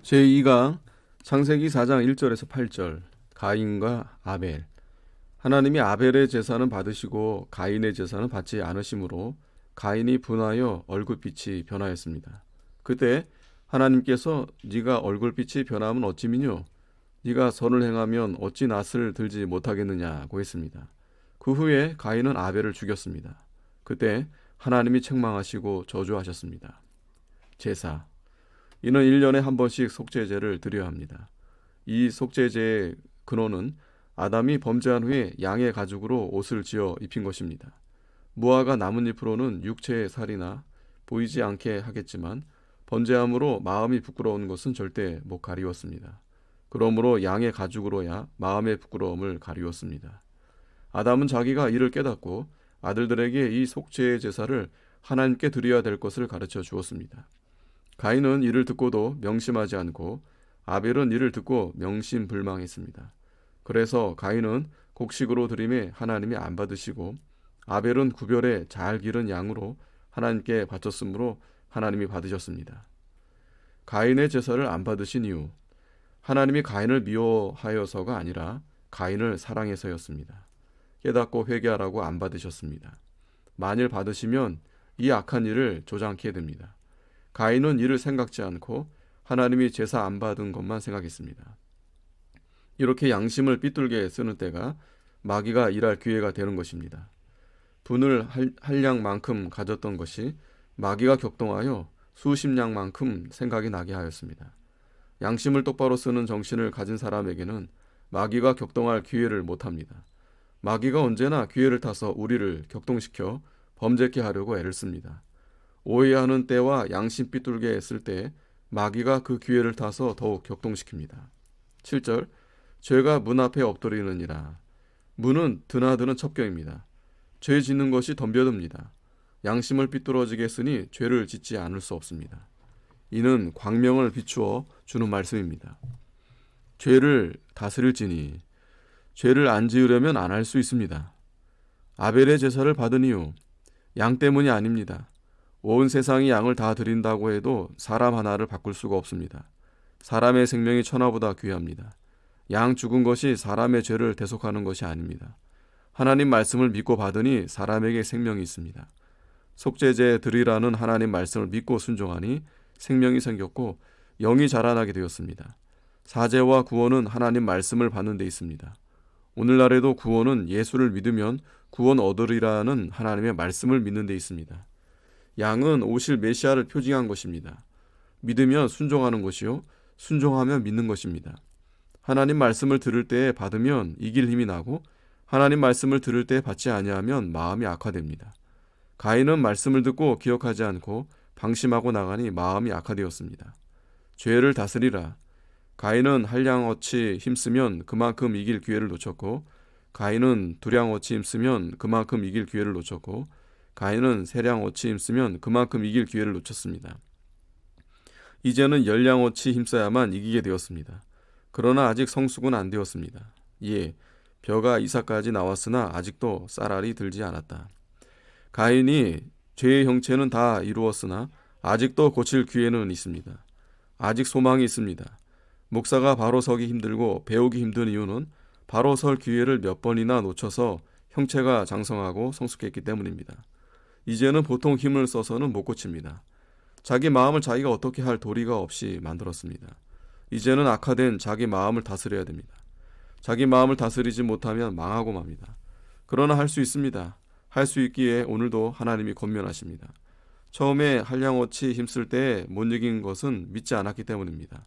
제2강 창세기 4장 1절에서 8절 가인과 아벨. 하나님이 아벨의 제사는 받으시고 가인의 제사는 받지 않으시므로 가인이 분하여 얼굴빛이 변하였습니다. 그때 하나님께서 네가 얼굴빛이 변하면 어찌미뇨? 네가 선을 행하면 어찌 낫을 들지 못하겠느냐고 했습니다. 그 후에 가인은 아벨을 죽였습니다. 그때 하나님이 책망하시고 저주하셨습니다. 제사. 이는 1년에 한 번씩 속죄제를 드려야 합니다. 이 속죄제의 근원은 아담이 범죄한 후에 양의 가죽으로 옷을 지어 입힌 것입니다. 무화과 나뭇잎으로는 육체의 살이나 보이지 않게 하겠지만 번제함으로 마음이 부끄러운 것은 절대 못 가리웠습니다. 그러므로 양의 가죽으로야 마음의 부끄러움을 가리웠습니다. 아담은 자기가 이를 깨닫고 아들들에게 이 속죄의 제사를 하나님께 드려야 될 것을 가르쳐 주었습니다. 가인은 이를 듣고도 명심하지 않고 아벨은 이를 듣고 명심불망했습니다. 그래서 가인은 곡식으로 드림에 하나님이 안 받으시고 아벨은 구별에 잘 기른 양으로 하나님께 바쳤으므로 하나님이 받으셨습니다. 가인의 제사를 안 받으신 이유, 하나님이 가인을 미워하여서가 아니라 가인을 사랑해서였습니다. 깨닫고 회개하라고 안 받으셨습니다. 만일 받으시면 이 악한 일을 조장케 됩니다. 가인은 이를 생각지 않고 하나님이 제사 안 받은 것만 생각했습니다. 이렇게 양심을 삐뚤게 쓰는 때가 마귀가 일할 기회가 되는 것입니다. 분을 할 양만큼 가졌던 것이 마귀가 격동하여 수십 양만큼 생각이 나게 하였습니다. 양심을 똑바로 쓰는 정신을 가진 사람에게는 마귀가 격동할 기회를 못합니다. 마귀가 언제나 기회를 타서 우리를 격동시켜 범죄케 하려고 애를 씁니다. 오해하는 때와 양심 삐뚤게 했을 때 마귀가 그 기회를 타서 더욱 격동시킵니다. 7절 죄가 문 앞에 엎드리느니라. 문은 드나드는 첩경입니다. 죄 짓는 것이 덤벼듭니다. 양심을 삐뚤어지게 했으니 죄를 짓지 않을 수 없습니다. 이는 광명을 비추어 주는 말씀입니다. 죄를 다스릴지니 죄를 안 지으려면 안 할 수 있습니다. 아벨의 제사를 받은 이유, 양 때문이 아닙니다. 온 세상이 양을 다 드린다고 해도 사람 하나를 바꿀 수가 없습니다. 사람의 생명이 천하보다 귀합니다. 양 죽은 것이 사람의 죄를 대속하는 것이 아닙니다. 하나님 말씀을 믿고 받으니 사람에게 생명이 있습니다. 속죄제 드리라는 하나님 말씀을 믿고 순종하니 생명이 생겼고 영이 자라나게 되었습니다. 사죄와 구원은 하나님 말씀을 받는 데 있습니다. 오늘날에도 구원은 예수를 믿으면 구원 얻으리라는 하나님의 말씀을 믿는 데 있습니다. 양은 오실 메시아를 표징한 것입니다. 믿으면 순종하는 것이요, 순종하면 믿는 것입니다. 하나님 말씀을 들을 때에 받으면 이길 힘이 나고 하나님 말씀을 들을 때에 받지 아니하면 마음이 악화됩니다. 가인은 말씀을 듣고 기억하지 않고 방심하고 나가니 마음이 악화되었습니다. 죄를 다스리라. 가인은 한량어치 힘쓰면 그만큼 이길 기회를 놓쳤고 가인은 두량어치 힘쓰면 그만큼 이길 기회를 놓쳤고 가인은 세량어치 힘쓰면 그만큼 이길 기회를 놓쳤습니다. 이제는 열량어치 힘써야만 이기게 되었습니다. 그러나 아직 성숙은 안 되었습니다. 예, 벼가 이삭까지 나왔으나 아직도 쌀알이 들지 않았다. 가인이 죄의 형체는 다 이루었으나 아직도 고칠 기회는 있습니다. 아직 소망이 있습니다. 목사가 바로 서기 힘들고 배우기 힘든 이유는 바로 설 기회를 몇 번이나 놓쳐서 형체가 장성하고 성숙했기 때문입니다. 이제는 보통 힘을 써서는 못 고칩니다. 자기 마음을 자기가 어떻게 할 도리가 없이 만들었습니다. 이제는 악화된 자기 마음을 다스려야 됩니다. 자기 마음을 다스리지 못하면 망하고 맙니다. 그러나 할 수 있습니다. 할 수 있기에 오늘도 하나님이 권면하십니다. 처음에 한량어치 힘쓸 때 못 이긴 것은 믿지 않았기 때문입니다.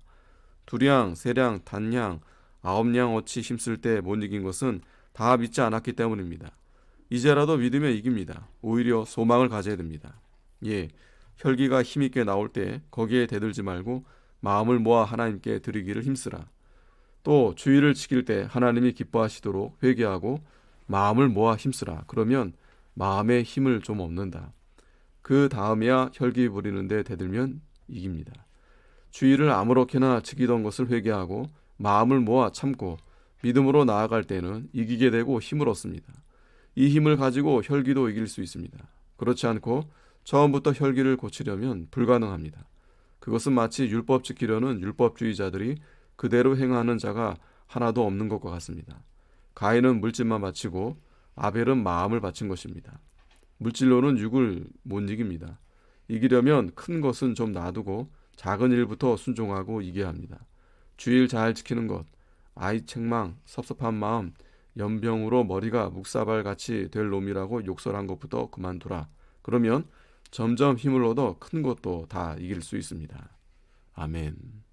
두량, 세량, 단량, 9량어치 힘쓸 때 못 이긴 것은 다 믿지 않았기 때문입니다. 이제라도 믿으면 이깁니다. 오히려 소망을 가져야 됩니다. 예, 혈기가 힘있게 나올 때 거기에 대들지 말고 마음을 모아 하나님께 드리기를 힘쓰라. 또 주의를 지킬 때 하나님이 기뻐하시도록 회개하고 마음을 모아 힘쓰라. 그러면 마음에 힘을 좀 얻는다. 그 다음에야 혈기 부리는데 대들면 이깁니다. 주의를 아무렇게나 지키던 것을 회개하고 마음을 모아 참고 믿음으로 나아갈 때는 이기게 되고 힘을 얻습니다. 이 힘을 가지고 혈기도 이길 수 있습니다. 그렇지 않고 처음부터 혈기를 고치려면 불가능합니다. 그것은 마치 율법 지키려는 율법주의자들이 그대로 행하는 자가 하나도 없는 것과 같습니다. 가인은 물질만 바치고 아벨은 마음을 바친 것입니다. 물질로는 육을 못 이깁니다. 이기려면 큰 것은 좀 놔두고 작은 일부터 순종하고 이겨야 합니다. 주일 잘 지키는 것, 아이 책망, 섭섭한 마음, 연병으로 머리가 묵사발같이 될 놈이라고 욕설한 것부터 그만두라. 그러면 점점 힘을 얻어 큰 것도 다 이길 수 있습니다. 아멘.